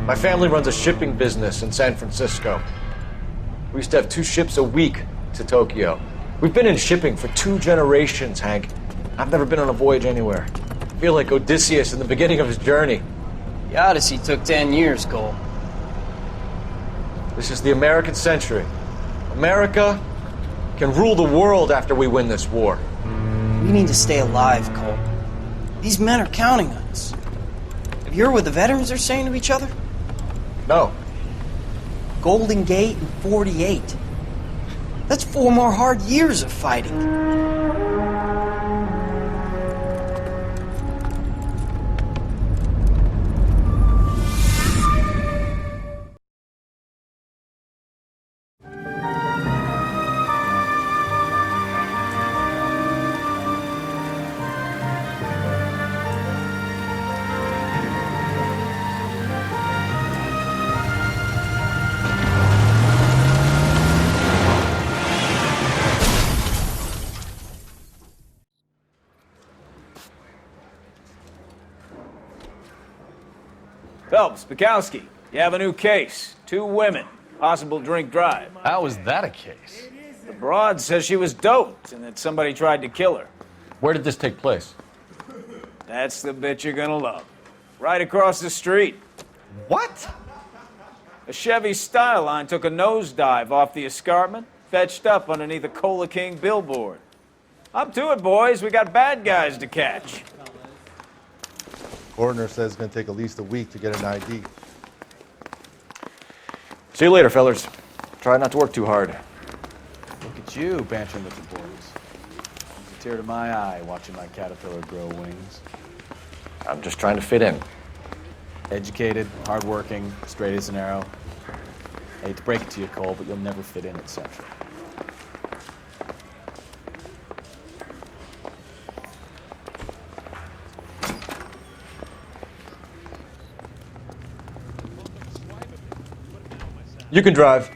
My family runs a shipping business in San Francisco. We used to have 2 ships a week to Tokyo. We've been in shipping for 2 generations, Hank. I've never been on a voyage anywhere. I feel like Odysseus in the beginning of his journey. The Odyssey took 10 years, Cole. This is the American century. America can rule the world after we win this war. We need to stay alive, Cole. These men are counting on us. Have you heard what the veterans are saying to each other? No. Golden Gate in 48. That's 4 more hard years of fighting. Phelps, Bukowski, you have a new case. 2 women, possible drink drive. How is that a case? The broad says she was doped and that somebody tried to kill her. Where did this take place? That's the bit you're gonna love. Right across the street. What? A Chevy Styline took a nosedive off the escarpment, fetched up underneath a Cola King billboard. Up to it, boys. We got bad guys to catch. Coroner says it's going to take at least a week to get an ID. See you later, fellers. Try not to work too hard. Look at you, bantering with the boys. It's a tear to my eye watching my caterpillar grow wings. I'm just trying to fit in. Educated, hardworking, straight as an arrow. I hate to break it to you, Cole, but you'll never fit in at Central. You can drive.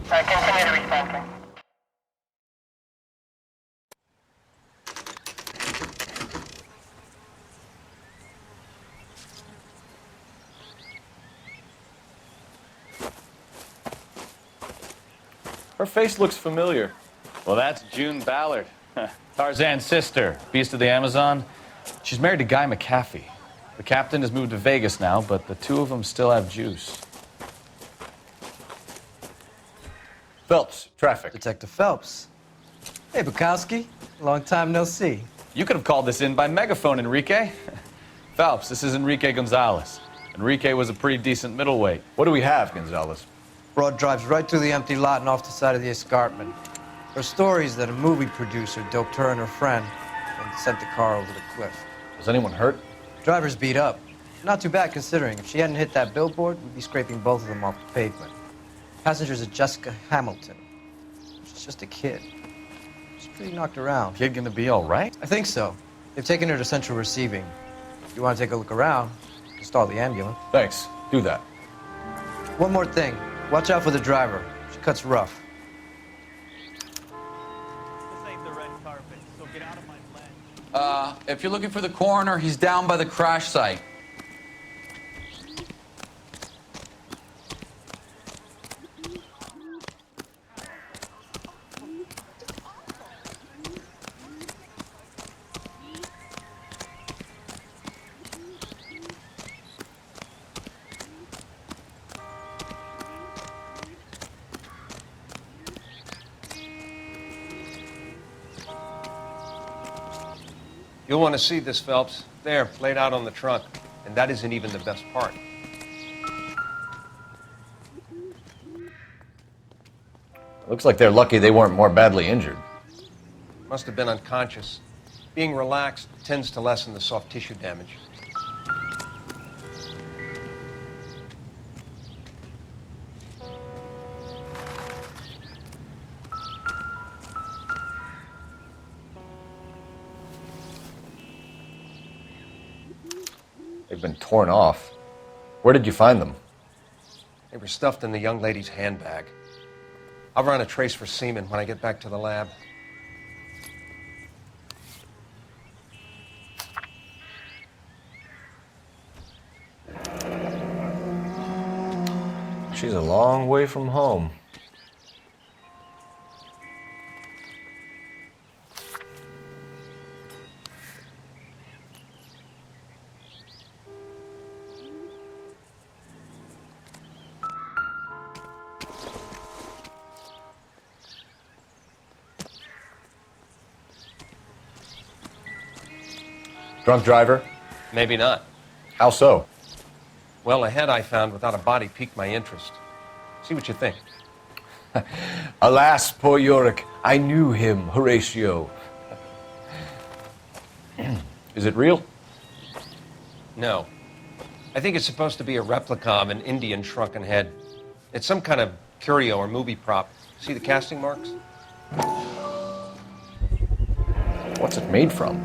Continue to respond. Her face looks familiar. Well, that's June Ballard, Tarzan's sister, beast of the Amazon. She's married to Guy McAfee. The captain has moved to Vegas now, but the 2 of them still have juice. Phelps, traffic. Detective Phelps. Hey, Bukowski. Long time no see. You could have called this in by megaphone, Enrique. Phelps, this is Enrique Gonzalez. Enrique was a pretty decent middleweight. What do we have, Gonzalez? Broad drives right through the empty lot and off the side of the escarpment. Her story is that a movie producer doped her and her friend and sent the car over the cliff. Was anyone hurt? Driver's beat up. Not too bad considering. If she hadn't hit that billboard, we'd be scraping both of them off the pavement. Passenger's a Jessica Hamilton. She's just a kid. She's pretty knocked around. Kid gonna be all right? I think so. They've taken her to central receiving. If you want to take a look around, you can stall the ambulance. Thanks. Do that. One more thing. Watch out for the driver. She cuts rough. If you're looking for the coroner, he's down by the crash site. You'll want to see this, Phelps. There, laid out on the trunk. And that isn't even the best part. Looks like they're lucky they weren't more badly injured. Must have been unconscious. Being relaxed tends to lessen the soft tissue damage. They've been torn off. Where did you find them? They were stuffed in the young lady's handbag. I'll run a trace for semen when I get back to the lab. She's a long way from home. Drunk driver? Maybe not. How so? Well, a head I found without a body piqued my interest. See what you think. Alas, poor Yorick, I knew him, Horatio. Is it real? No. I think it's supposed to be a replica of an Indian shrunken head. It's some kind of curio or movie prop. See the casting marks? What's it made from?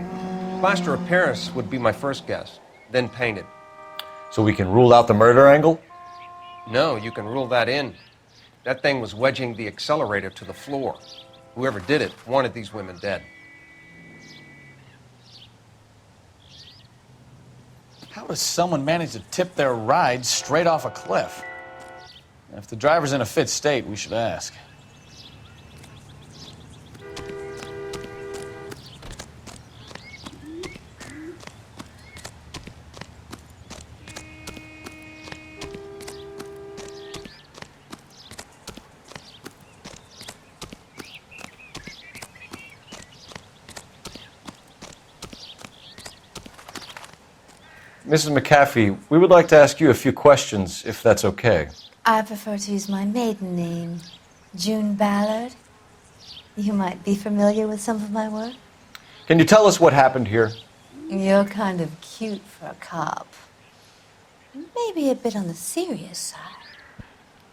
Plaster of Paris would be my first guess, then painted. So we can rule out the murder angle? No, you can rule that in. That thing was wedging the accelerator to the floor. Whoever did it wanted these women dead. How does someone manage to tip their ride straight off a cliff? If the driver's in a fit state, we should ask. Mrs. McAfee, we would like to ask you a few questions, if that's okay. I prefer to use my maiden name, June Ballard. You might be familiar with some of my work. Can you tell us what happened here? You're kind of cute for a cop. Maybe a bit on the serious side.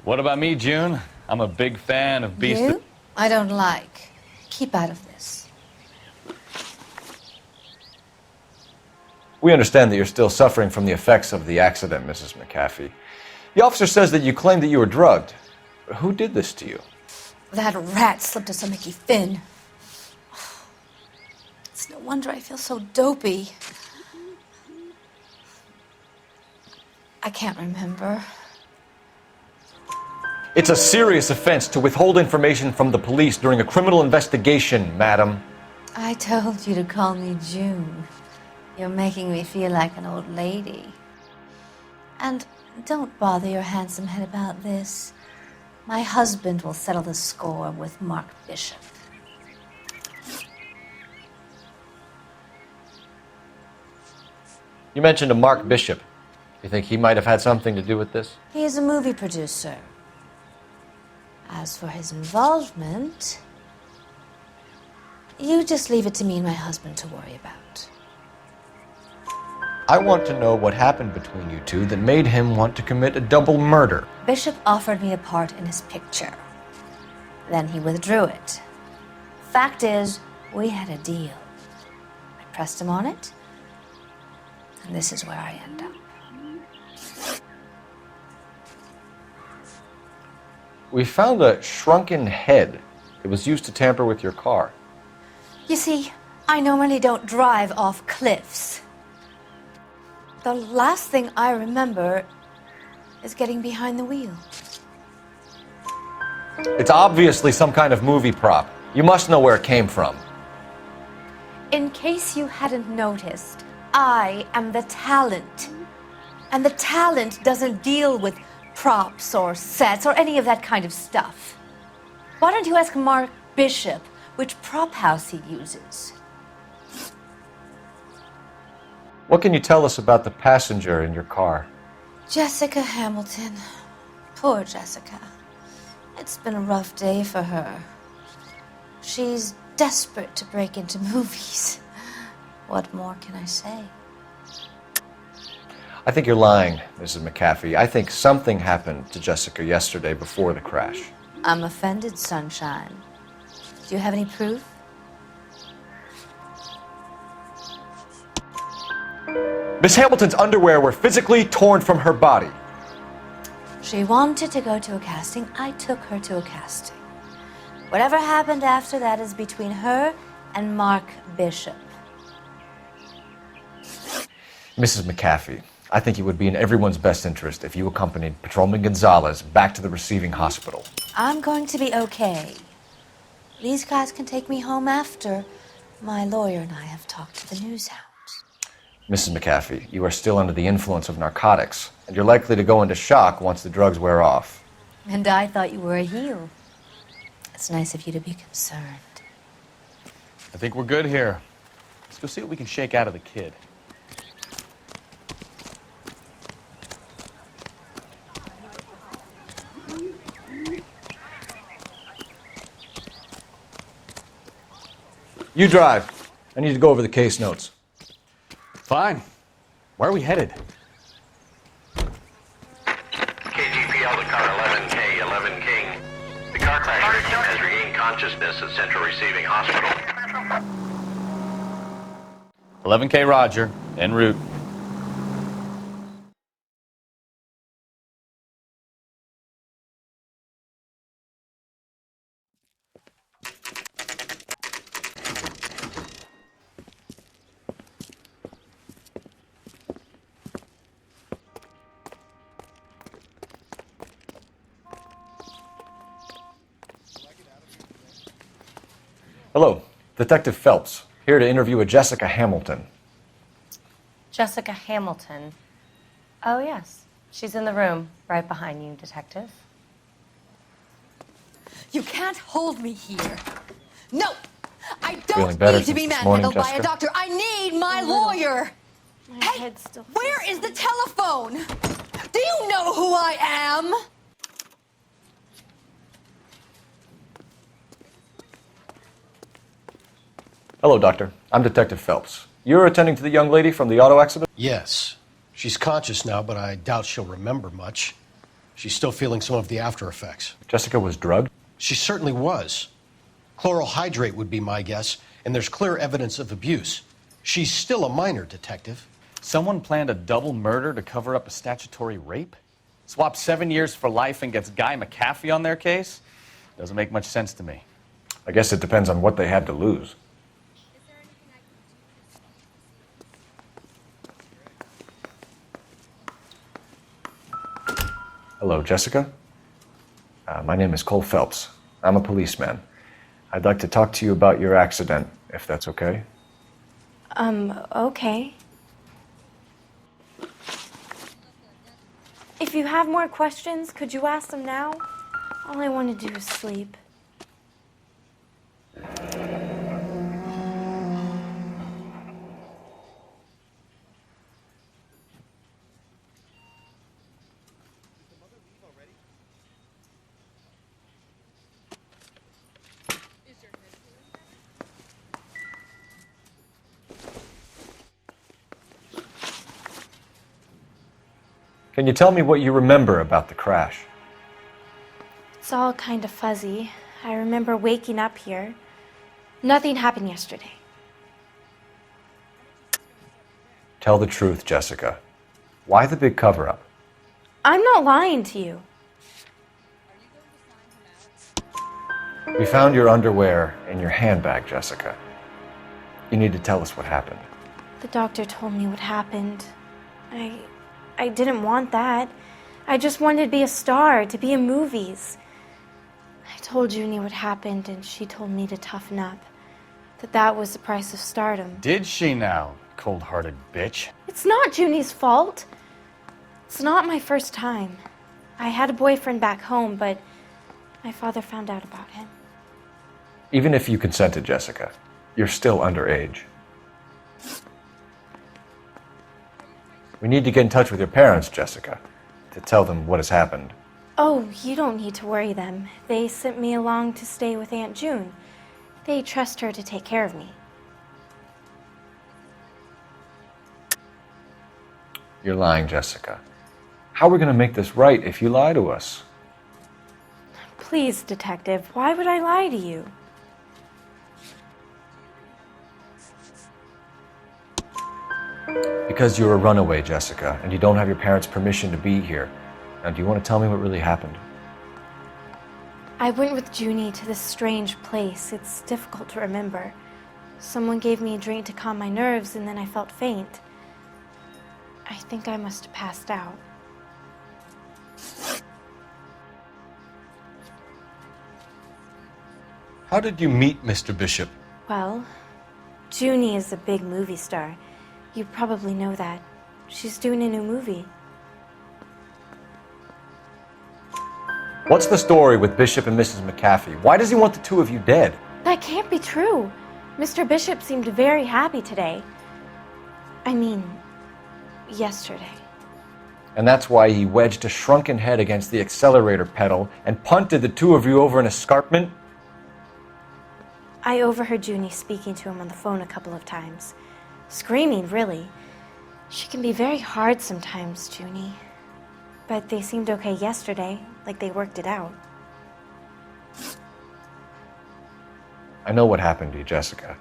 What about me, June? I'm a big fan of Beast. You? I don't like. Keep out of this. We understand that you're still suffering from the effects of the accident, Mrs. McAfee. The officer says that you claimed that you were drugged. Who did this to you? That rat slipped us a Mickey Finn. It's no wonder I feel so dopey. I can't remember. It's a serious offense to withhold information from the police during a criminal investigation, madam. I told you to call me June. You're making me feel like an old lady. And don't bother your handsome head about this. My husband will settle the score with Mark Bishop. You mentioned a Mark Bishop. You think he might have had something to do with this? He is a movie producer. As for his involvement, you just leave it to me and my husband to worry about. I want to know what happened between you two that made him want to commit a double murder. Bishop offered me a part in his picture. Then he withdrew it. Fact is, we had a deal. I pressed him on it, and this is where I end up. We found a shrunken head. It was used to tamper with your car. You see, I normally don't drive off cliffs. The last thing I remember is getting behind the wheel. It's obviously some kind of movie prop. You must know where it came from. In case you hadn't noticed, I am the talent. And the talent doesn't deal with props or sets or any of that kind of stuff. Why don't you ask Mark Bishop which prop house he uses? What can you tell us about the passenger in your car? Jessica Hamilton. Poor Jessica. It's been a rough day for her. She's desperate to break into movies. What more can I say? I think you're lying, Mrs. McAfee. I think something happened to Jessica yesterday before the crash. I'm offended, Sunshine. Do you have any proof? Miss Hamilton's underwear were physically torn from her body. She wanted to go to a casting. I took her to a casting. Whatever happened after that is between her and Mark Bishop. Mrs. McAfee, I think it would be in everyone's best interest if you accompanied Patrolman Gonzalez back to the receiving hospital. I'm going to be okay. These guys can take me home after my lawyer and I have talked to the news hounds. Mrs. McAfee, you are still under the influence of narcotics, and you're likely to go into shock once the drugs wear off. And I thought you were a heel. It's nice of you to be concerned. I think we're good here. Let's go see what we can shake out of the kid. You drive. I need to go over the case notes. Fine. Where are we headed? KGPL to car 11K, 11 King. The car crash victim has regained consciousness at Central Receiving Hospital. 11K Roger, en route. Hello, Detective Phelps, here to interview a Jessica Hamilton. Jessica Hamilton. Oh, yes. She's in the room, right behind you, Detective. You can't hold me here. No! I Feeling don't better need to be since this morning, manhandled by a Jessica? doctor. I need my lawyer. My Hey, head still where is the telephone? Do you know who I am? Hello, Doctor. I'm Detective Phelps. You're attending to the young lady from the auto accident? Yes. She's conscious now, but I doubt she'll remember much. She's still feeling some of the after effects. Jessica was drugged? She certainly was. Chloral hydrate would be my guess, and there's clear evidence of abuse. She's still a minor, Detective. Someone planned a double murder to cover up a statutory rape? Swap 7 years for life and gets Guy McAfee on their case? Doesn't make much sense to me. I guess it depends on what they had to lose. Hello, Jessica. My name is Cole Phelps. I'm a policeman. I'd like to talk to you about your accident, if that's okay. Okay. If you have more questions, could you ask them now? All I want to do is sleep. Can you tell me what you remember about the crash? It's all kind of fuzzy. I remember waking up here. Nothing happened yesterday. Tell the truth, Jessica. Why the big cover-up? I'm not lying to you. We found your underwear in your handbag, Jessica. You need to tell us what happened. The doctor told me what happened. I didn't want that. I just wanted to be a star, to be in movies. I told Junie what happened, and she told me to toughen up. That was the price of stardom. Did she now, cold-hearted bitch? It's not Junie's fault. It's not my first time. I had a boyfriend back home, but my father found out about him. Even if you consented, Jessica, you're still underage. We need to get in touch with your parents, Jessica, to tell them what has happened. Oh, you don't need to worry them. They sent me along to stay with Aunt June. They trust her to take care of me. You're lying, Jessica. How are we going to make this right if you lie to us? Please, Detective, why would I lie to you? Because you're a runaway, Jessica, and you don't have your parents' permission to be here. Now, do you want to tell me what really happened? I went with Junie to this strange place. It's difficult to remember. Someone gave me a drink to calm my nerves, and then I felt faint. I think I must have passed out. How did you meet Mr. Bishop? Well, Junie is a big movie star. You probably know that. She's doing a new movie. What's the story with Bishop and Mrs. McAfee? Why does he want the two of you dead? That can't be true. Mr. Bishop seemed very happy today. I mean, yesterday. And that's why he wedged a shrunken head against the accelerator pedal and punted the two of you over an escarpment? I overheard Junie speaking to him on the phone a couple of times. Screaming, really. She can be very hard sometimes, Junie. But they seemed okay yesterday, like they worked it out. I know what happened to you, Jessica.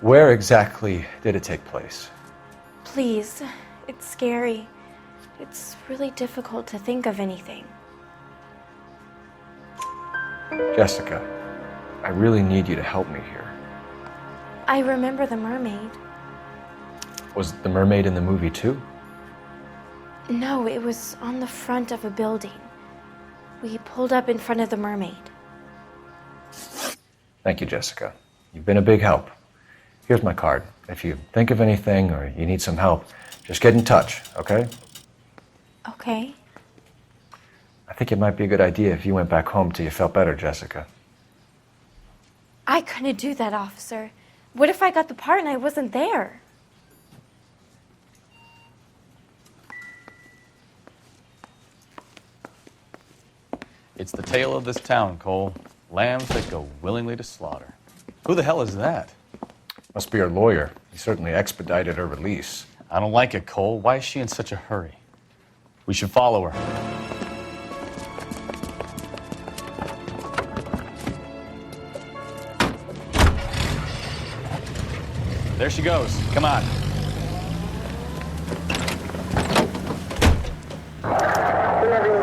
Where exactly did it take place? Please, it's scary. It's really difficult to think of anything. Jessica, I really need you to help me here. I remember the mermaid. Was the mermaid in the movie too? No, it was on the front of a building. We pulled up in front of the mermaid. Thank you, Jessica. You've been a big help. Here's my card. If you think of anything or you need some help, just get in touch, okay? Okay. I think it might be a good idea if you went back home till you felt better, Jessica. I couldn't do that, officer. What if I got the part and I wasn't there? It's the tale of this town, Cole. Lambs that go willingly to slaughter. Who the hell is that? Must be her lawyer. He certainly expedited her release. I don't like it, Cole. Why is she in such a hurry? We should follow her. There she goes. Come on. 11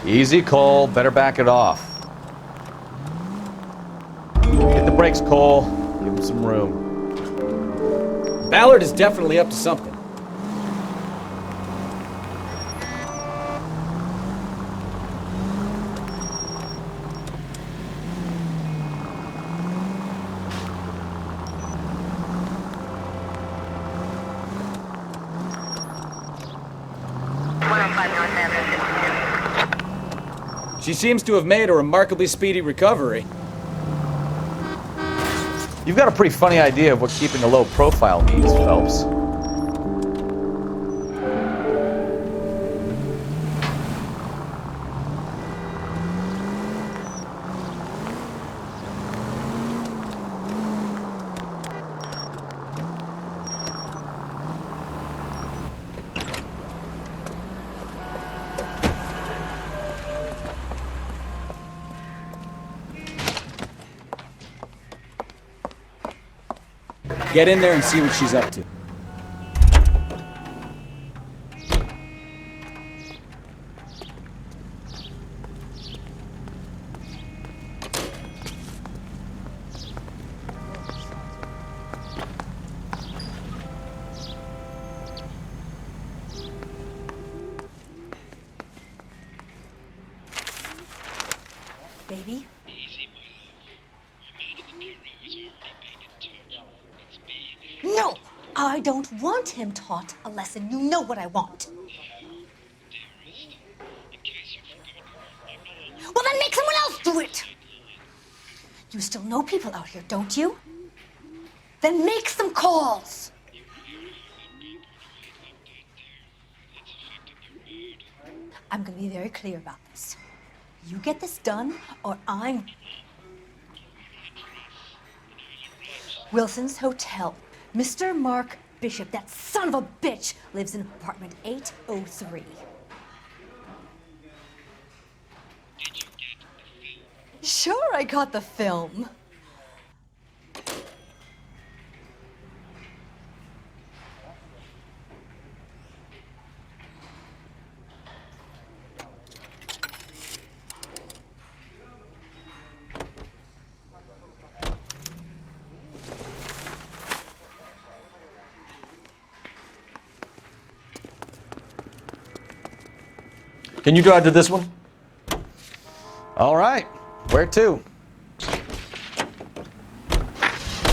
Easy, Cole. Better back it off. Hit the brakes, Cole. Give him some room. Ballard is definitely up to something. She seems to have made a remarkably speedy recovery. You've got a pretty funny idea of what keeping a low profile means, Phelps. Get in there and see what she's up to. Baby? No! I don't want him taught a lesson. You know what I want. Well, then make someone else do it! You still know people out here, don't you? Then make some calls! I'm gonna be very clear about this. You get this done, or I'm... Wilson's Hotel. Mr. Mark Bishop, that son of a bitch, lives in apartment 803. Sure, I got the film. Can you drive to this one? All right. Where to?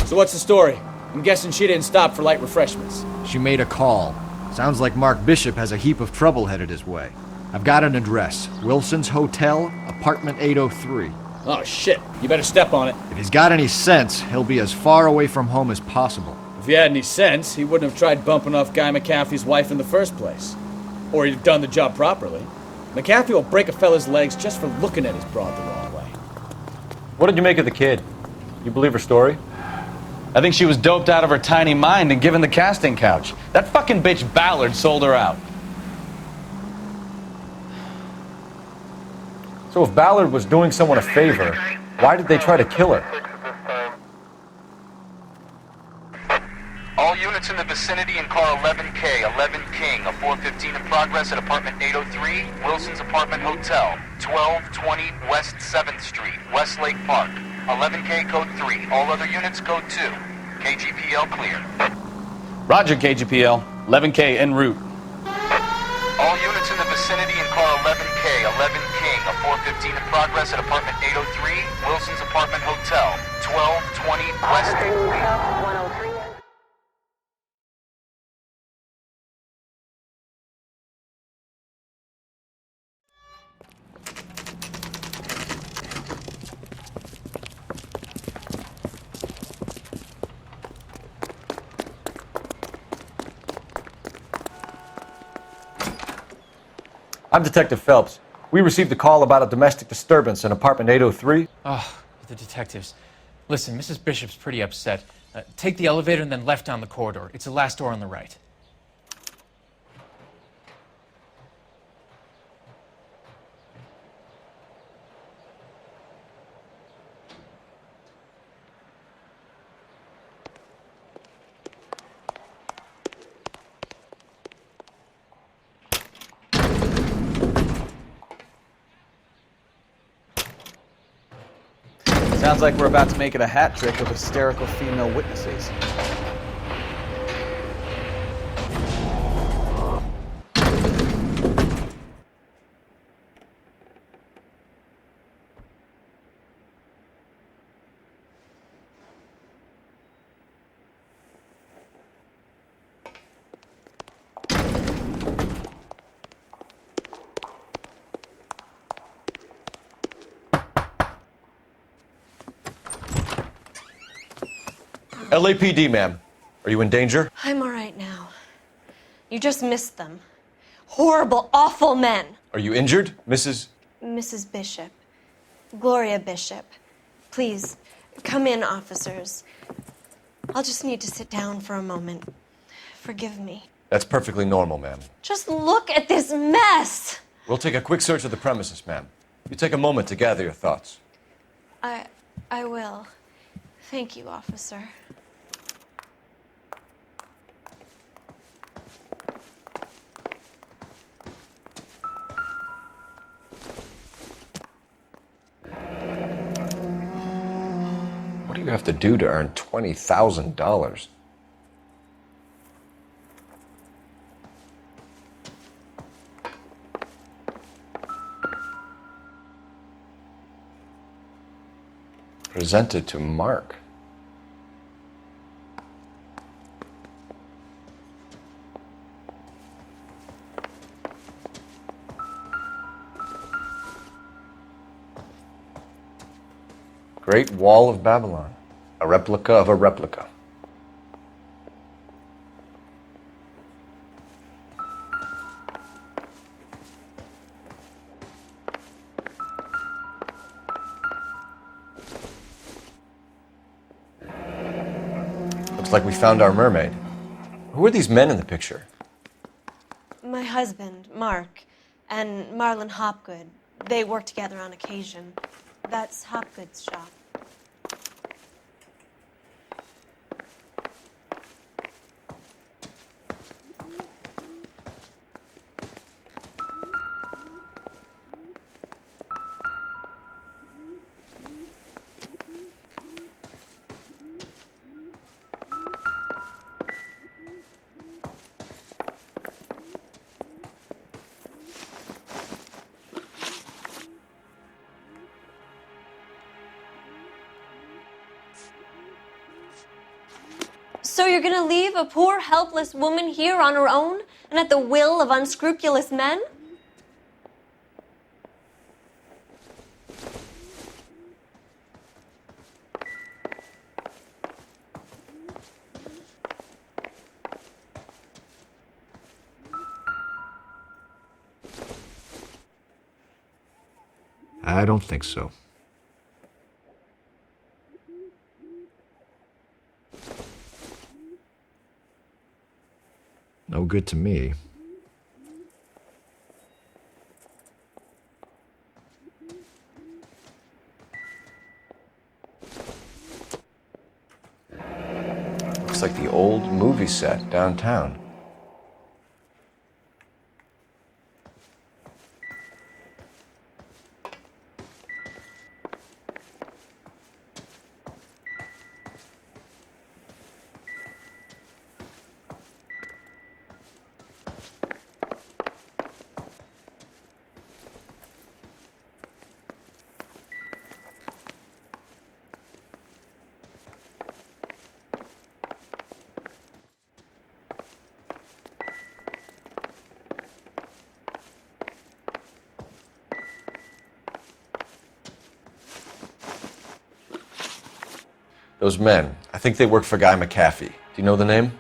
So what's the story? I'm guessing she didn't stop for light refreshments. She made a call. Sounds like Mark Bishop has a heap of trouble headed his way. I've got an address. Wilson's Hotel, apartment 803. Oh, shit. You better step on it. If he's got any sense, he'll be as far away from home as possible. If he had any sense, he wouldn't have tried bumping off Guy McAfee's wife in the first place. Or he'd have done the job properly. McAfee will break a fella's legs just for looking at his broad the wrong way. What did you make of the kid? You believe her story? I think she was doped out of her tiny mind and given the casting couch. That fucking bitch Ballard sold her out. So if Ballard was doing someone a favor, why did they try to kill her? All units in the vicinity in car 11K, 11 King, a 415 in progress at apartment 803, Wilson's Apartment Hotel, 1220 West 7th Street, Westlake Park. 11K code 3, all other units code 2. KGPL clear. Roger, KGPL. 11K en route. All units in the vicinity in car 11K, 11 King, a 415 in progress at apartment 803, Wilson's Apartment Hotel, 1220 West 103. I'm Detective Phelps. We received a call about a domestic disturbance in apartment 803. Oh, the detectives. Listen, Mrs. Bishop's pretty upset. Take the elevator and then left down the corridor. It's the last door on the right. Sounds like we're about to make it a hat trick of hysterical female witnesses. LAPD, ma'am. Are you in danger? I'm all right now. You just missed them. Horrible, awful men. Are you injured, Mrs.? Mrs. Bishop. Gloria Bishop. Please, come in, officers. I'll just need to sit down for a moment. Forgive me. That's perfectly normal, ma'am. Just look at this mess! We'll take a quick search of the premises, ma'am. You take a moment to gather your thoughts. I will. Thank you, officer. What do you have to do to earn $20,000? Presented to Mark. Great Wall of Babylon. A replica of a replica. Looks like we found our mermaid. Who are these men in the picture? My husband, Mark, and Marlon Hopgood. They work together on occasion. That's Hopgood's shop. So you're gonna leave a poor, helpless woman here on her own and at the will of unscrupulous men? I don't think so. No good to me. Looks like the old movie set downtown. Those men, I think they work for Guy McAfee. Do you know the name?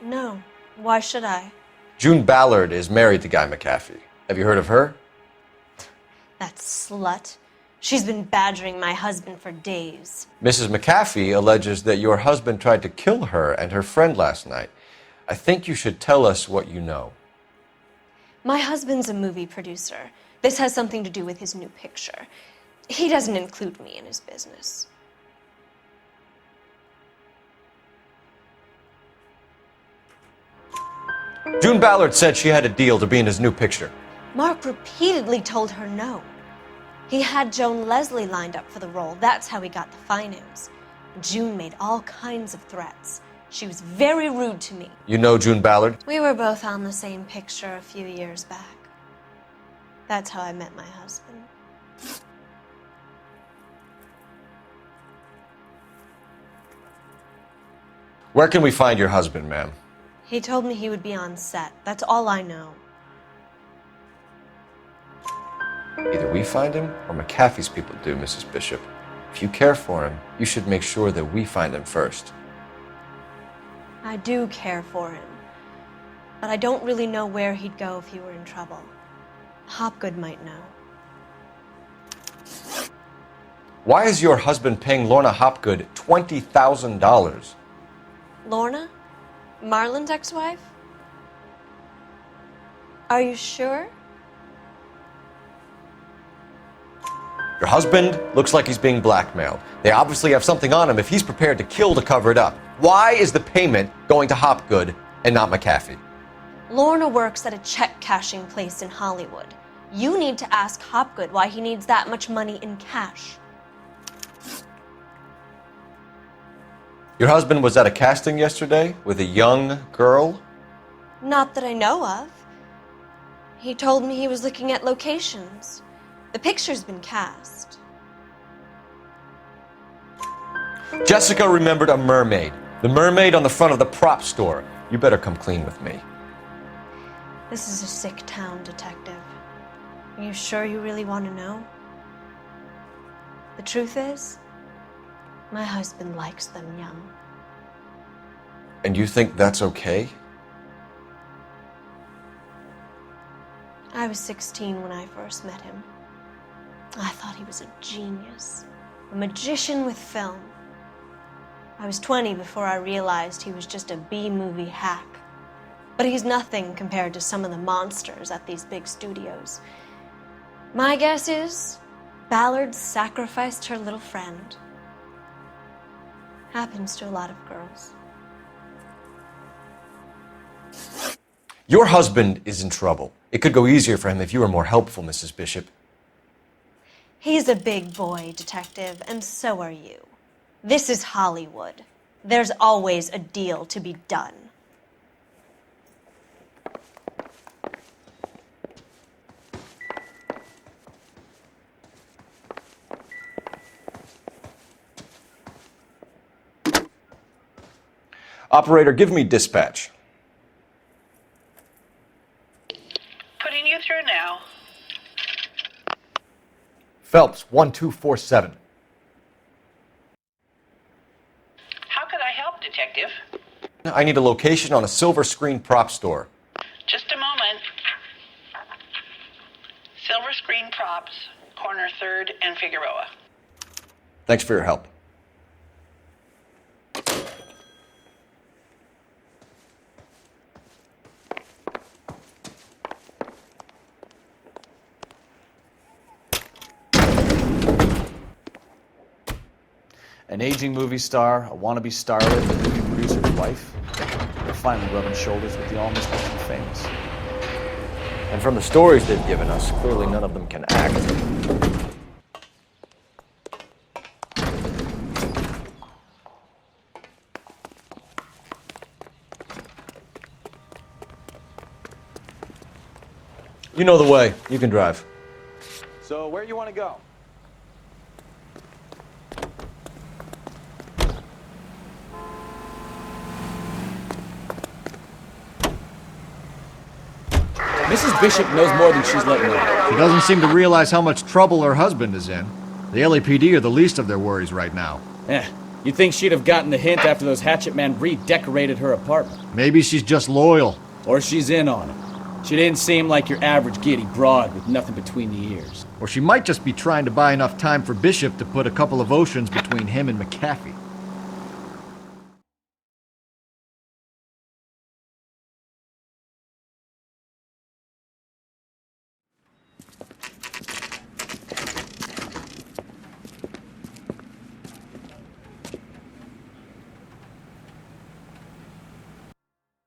No. Why should I? June Ballard is married to Guy McAfee. Have you heard of her? That slut. She's been badgering my husband for days. Mrs. McAfee alleges that your husband tried to kill her and her friend last night. I think you should tell us what you know. My husband's a movie producer. This has something to do with his new picture. He doesn't include me in his business. June Ballard said she had a deal to be in his new picture. Mark repeatedly told her no. He had Joan Leslie lined up for the role. That's how he got the finance. June made all kinds of threats. She was very rude to me. You know June Ballard? We were both on the same picture a few years back. That's how I met my husband. Where can we find your husband, ma'am? He told me he would be on set. That's all I know. Either we find him or McAfee's people do, Mrs. Bishop. If you care for him, you should make sure that we find him first. I do care for him, but I don't really know where he'd go if he were in trouble. Hopgood might know. Why is your husband paying Lorna Hopgood $20,000? Lorna? Marlon's ex-wife? Are you sure? Your husband looks like he's being blackmailed. They obviously have something on him if he's prepared to kill to cover it up. Why is the payment going to Hopgood and not McAfee? Lorna works at a check-cashing place in Hollywood. You need to ask Hopgood why he needs that much money in cash. Your husband was at a casting yesterday with a young girl? Not that I know of. He told me he was looking at locations. The picture's been cast. Jessica remembered a mermaid. The mermaid on the front of the prop store. You better come clean with me. This is a sick town, Detective. Are you sure you really want to know? The truth is, my husband likes them young. And you think that's okay? I was 16 when I first met him. I thought he was a genius, a magician with film. I was 20 before I realized he was just a B-movie hack. But he's nothing compared to some of the monsters at these big studios. My guess is Ballard sacrificed her little friend. Happens to a lot of girls. Your husband is in trouble. It could go easier for him if you were more helpful, Mrs. Bishop. He's a big boy, Detective, and so are you. This is Hollywood. There's always a deal to be done. Operator, give me dispatch. Putting you through now. Phelps, 1247. How could I help, Detective? I need a location on a silver screen prop store. Just a moment. Silver Screen Props, corner 3rd and Figueroa. Thanks for your help. An aging movie star, a wannabe starlet, a movie producer's wife. They're finally rubbing shoulders with the almost rich and famous. And from the stories they've given us, clearly none of them can act. You know the way. You can drive. So, where you want to go? Mrs. Bishop knows more than she's letting on. She doesn't seem to realize how much trouble her husband is in. The LAPD are the least of their worries right now. You'd think she'd have gotten the hint after those hatchet men redecorated her apartment. Maybe she's just loyal. Or she's in on it. She didn't seem like your average giddy broad with nothing between the ears. Or she might just be trying to buy enough time for Bishop to put a couple of oceans between him and McAfee.